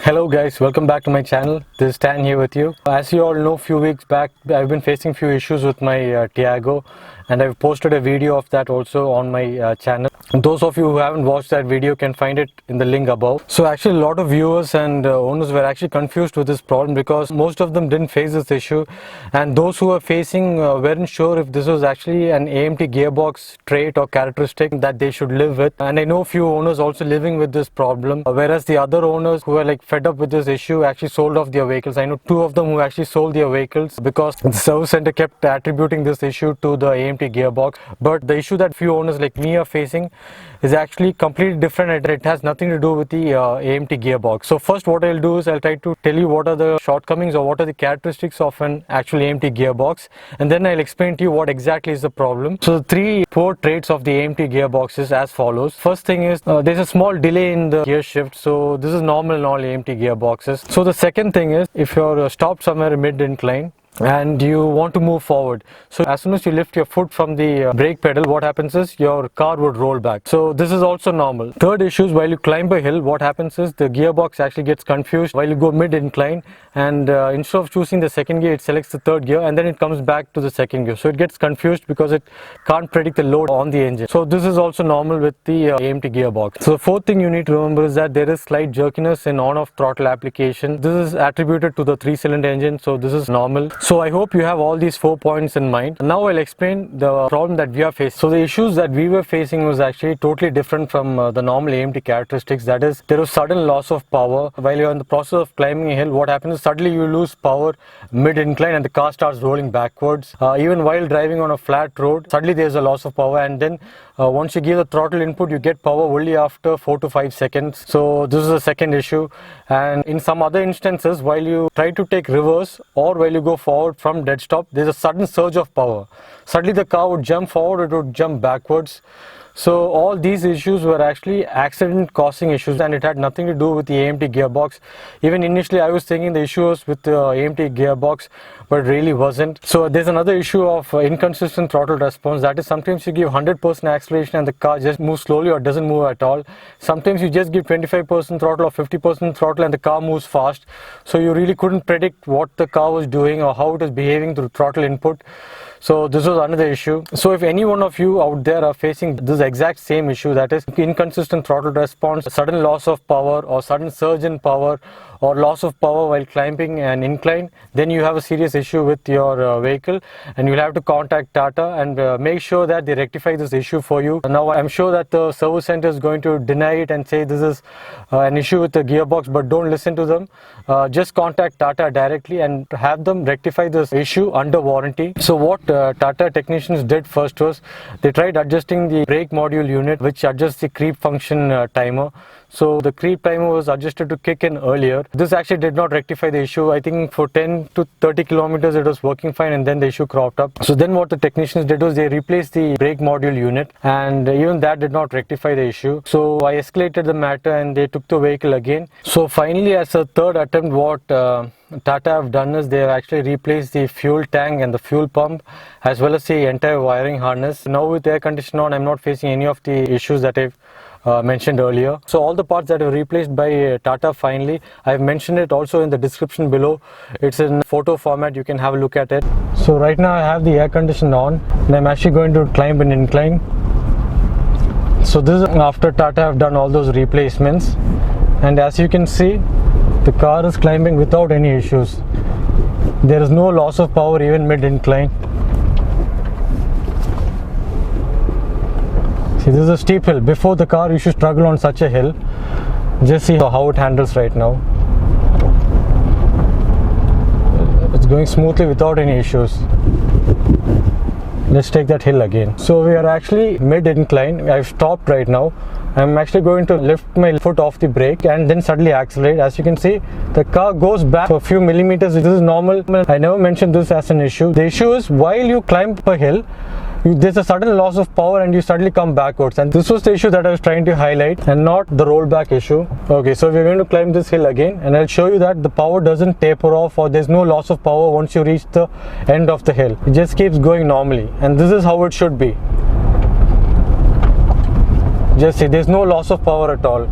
Hello guys, welcome back to my channel. This is Stan here with you. As you all know, few weeks back I've been facing few issues with my Tiago, and I've posted a video of that also on my channel. Those of you who haven't watched that video can find it in the link above. So actually a lot of viewers and owners were actually confused with this problem because most of them didn't face this issue, and those who were facing weren't sure if this was actually an AMT gearbox trait or characteristic that they should live with. And I know few owners also living with this problem, whereas the other owners who were like fed up with this issue actually sold off their vehicles. I know two of them who actually sold their vehicles because the service center kept attributing this issue to the AMT gearbox. But the issue that few owners like me are facing is actually completely different, and it has nothing to do with the AMT gearbox. So first what I'll do is I'll try to tell you what are the shortcomings or what are the characteristics of an actual AMT gearbox, and then I'll explain to you what exactly is the problem. So the three poor traits of the AMT gearbox is as follows. First thing is there's a small delay in the gear shift, so this is normal in all AMT gearboxes. So the second thing is if you're stopped somewhere mid incline and you want to move forward, so as soon as you lift your foot from the brake pedal, what happens is your car would roll back. So this is also normal. Third issue is while you climb a hill, what happens is the gearbox actually gets confused while you go mid incline, and instead of choosing the second gear, it selects the third gear and then it comes back to the second gear. So it gets confused because it can't predict the load on the engine. So this is also normal with the AMT gearbox. So the fourth thing you need to remember is that there is slight jerkiness in on-off throttle application. This is attributed to the 3-cylinder engine, so this is normal. So I hope you have all these 4 points in mind. Now I'll explain the problem that we are facing. So the issues that we were facing was actually totally different from the normal AMT characteristics. That is, there was sudden loss of power while you're in the process of climbing a hill. What happens is suddenly you lose power mid incline and the car starts rolling backwards. Even while driving on a flat road, suddenly there's a loss of power, and then once you give the throttle input, you get power only after 4 to 5 seconds. So this is the second issue. And in some other instances, while you try to take reverse or while you go forward from dead stop, there's a sudden surge of power. Suddenly the car would jump forward, it would jump backwards. So all these issues were actually accident causing issues, and it had nothing to do with the AMT gearbox. Even initially I was thinking the issue was with the AMT gearbox, but it really wasn't. So there's another issue of inconsistent throttle response. That is, sometimes you give 100% acceleration and the car just moves slowly or doesn't move at all. Sometimes you just give 25% throttle or 50% throttle and the car moves fast. So you really couldn't predict what the car was doing or how it was behaving through throttle input. So this was another issue. So if any one of you out there are facing this exact same issue, that is inconsistent throttle response, sudden loss of power or sudden surge in power, or loss of power while climbing an incline, then you have a serious issue with your vehicle, and you'll have to contact TATA and make sure that they rectify this issue for you. Now I'm sure that the service center is going to deny it and say this is an issue with the gearbox, but don't listen to them. Just contact TATA directly and have them rectify this issue under warranty. So what TATA technicians did first was they tried adjusting the brake module unit, which adjusts the creep function timer. So the creep timer was adjusted to kick in earlier. This actually did not rectify the issue. I think for 10 to 30 kilometers it was working fine, and then the issue cropped up. So then what the technicians did was they replaced the brake module unit, and even that did not rectify the issue. So I escalated the matter and they took the vehicle again. So finally, as a third attempt, what TATA have done is they have actually replaced the fuel tank and the fuel pump as well as the entire wiring harness. Now with air conditioner on, I'm not facing any of the issues that I've mentioned earlier. So all the parts that are replaced by TATA finally, I've mentioned it also in the description below. It's in photo format, you can have a look at it. So right now I have the air conditioner on and I'm actually going to climb an incline. So this is after TATA have done all those replacements, and as you can see, the car is climbing without any issues. There is no loss of power even mid incline. See, this is a steep hill. Before the car used to struggle on such a hill. Just see how it handles right now. It's going smoothly without any issues. Let's take that hill again. So we are actually mid incline. I've stopped right now. I'm actually going to lift my foot off the brake and then suddenly accelerate. As you can see, the car goes back for a few millimeters. This is normal. I never mentioned this as an issue. The issue is while you climb a hill, there's a sudden loss of power and you suddenly come backwards, and this was the issue that I was trying to highlight and not the rollback issue. Okay, so we're going to climb this hill again, and I'll show you that the power doesn't taper off or there's no loss of power once you reach the end of the hill. It just keeps going normally, and this is how it should be. Just see, there's no loss of power at all.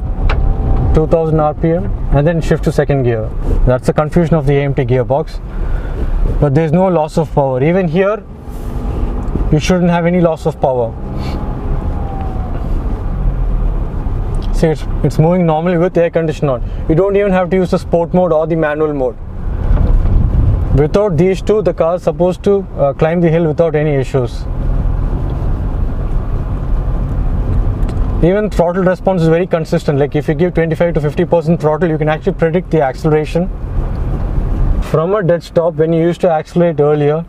2000 rpm and then shift to second gear. That's the confusion of the AMT gearbox. But there's no loss of power. Even here, you shouldn't have any loss of power. See, it's moving normally with air conditioner on. You don't even have to use the sport mode or the manual mode. Without these two, the car is supposed to climb the hill without any issues. Even throttle response is very consistent. Like if you give 25 to 50% throttle, you can actually predict the acceleration. From a dead stop, when you used to accelerate earlier,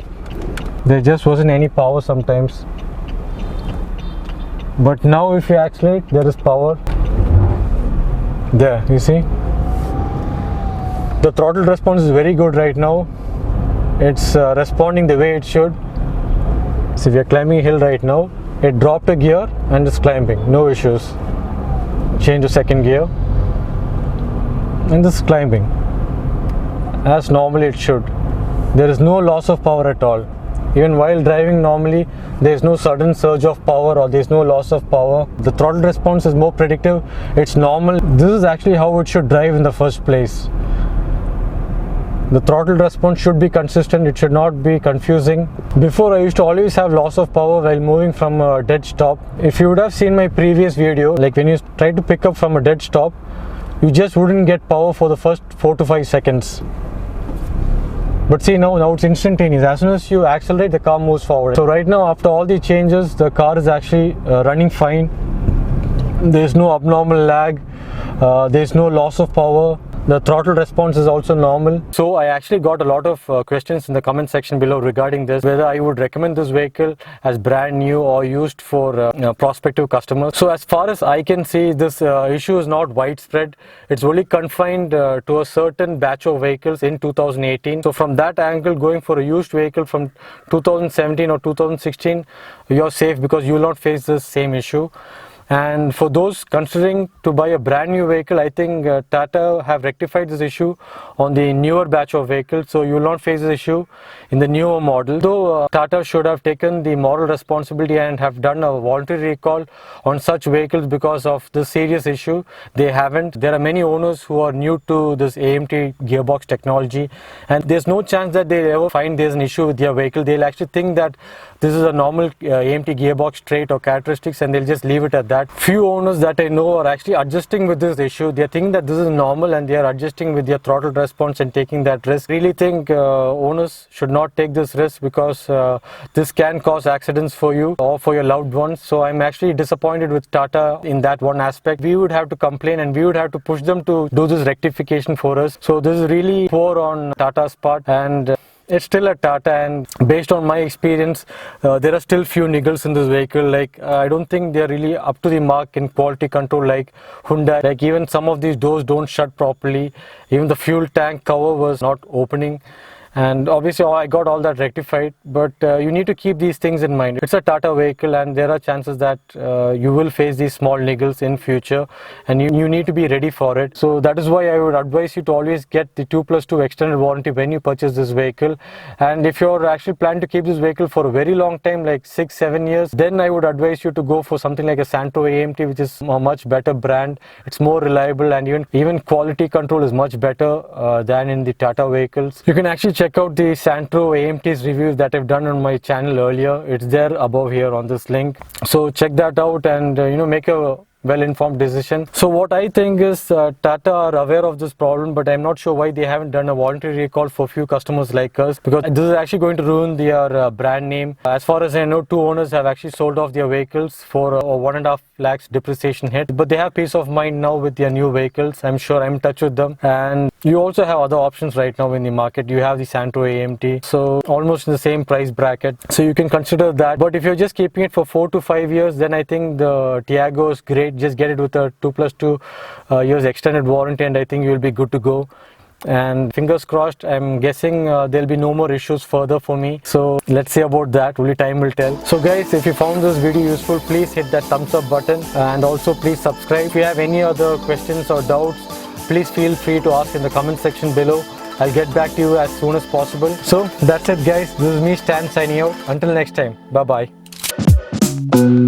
there just wasn't any power sometimes. But now if you accelerate, there is power. There, you see? The throttle response is very good right now. It's responding the way it should. So we are climbing a hill right now. It dropped a gear and it's climbing, no issues. Change to second gear and this is climbing as normally it should. There is no loss of power at all. Even while driving normally, there is no sudden surge of power or there is no loss of power. The throttle response is more predictive. It's normal. This is actually how it should drive in the first place. The throttle response should be consistent, it should not be confusing. Before, I used to always have loss of power while moving from a dead stop. If you would have seen my previous video, like when you try to pick up from a dead stop, you just wouldn't get power for the first 4 to 5 seconds. But see, now it's instantaneous. As soon as you accelerate, the car moves forward. So right now, after all the changes, the car is actually running fine. There's no abnormal lag, there's no loss of power. The throttle response is also normal. So I actually got a lot of questions in the comment section below regarding this, whether I would recommend this vehicle as brand new or used for prospective customers. So as far as I can see, this issue is not widespread. It's only confined to a certain batch of vehicles in 2018. So from that angle, going for a used vehicle from 2017 or 2016, you're safe because you will not face the same issue. And for those considering to buy a brand new vehicle, I think TATA have rectified this issue on the newer batch of vehicles, so you will not face this issue in the newer model. Though TATA should have taken the moral responsibility and have done a voluntary recall on such vehicles because of this serious issue, they haven't. There are many owners who are new to this AMT gearbox technology, and there's no chance that they'll ever find there's an issue with their vehicle. They'll actually think that this is a normal AMT gearbox trait or characteristics and they'll just leave it at that. Few owners that I know are actually adjusting with this issue. They think that this is normal and they are adjusting with their throttle response and taking that risk. I really think owners should not take this risk because this can cause accidents for you or for your loved ones. So I'm actually disappointed with TATA in that one aspect. We would have to complain and we would have to push them to do this rectification for us. So this is really poor on TATA's part, and it's still a TATA, and based on my experience, there are still few niggles in this vehicle. Like I don't think they're really up to the mark in quality control like Hyundai. Like even some of these doors don't shut properly. Even the fuel tank cover was not opening. And obviously I got all that rectified, but you need to keep these things in mind. It's a TATA vehicle and there are chances that you will face these small niggles in future, and you need to be ready for it. So that is why I would advise you to always get the 2+2 extended warranty when you purchase this vehicle. And if you're actually planning to keep this vehicle for a very long time, like 6-7 years, then I would advise you to go for something like a Santro AMT, which is a much better brand. It's more reliable and even quality control is much better than in the TATA vehicles. You can actually check out the Santro AMT's reviews that I've done on my channel earlier. It's there above here on this link. So check that out and make a well-informed decision. So what I think is TATA are aware of this problem, but I'm not sure why they haven't done a voluntary recall for few customers like us, because this is actually going to ruin their brand name. As far as I know, 2 owners have actually sold off their vehicles for 1.5 lakhs depreciation hit, but they have peace of mind now with their new vehicles. I'm sure I'm in touch with them, and you also have other options right now in the market. You have the Santro AMT, so almost in the same price bracket, so you can consider that. But if you're just keeping it for 4 to 5 years, then I think the Tiago is great. Just get it with a 2+2 years extended warranty, and I think you'll be good to go. And fingers crossed, I'm guessing there'll be no more issues further for me. So let's see about that, only time will tell. So guys, if you found this video useful, please hit that thumbs up button, and also please subscribe. If you have any other questions or doubts, please feel free to ask in the comment section below. I'll get back to you as soon as possible. So that's it guys, this is me Stan signing out. Until next time, bye bye.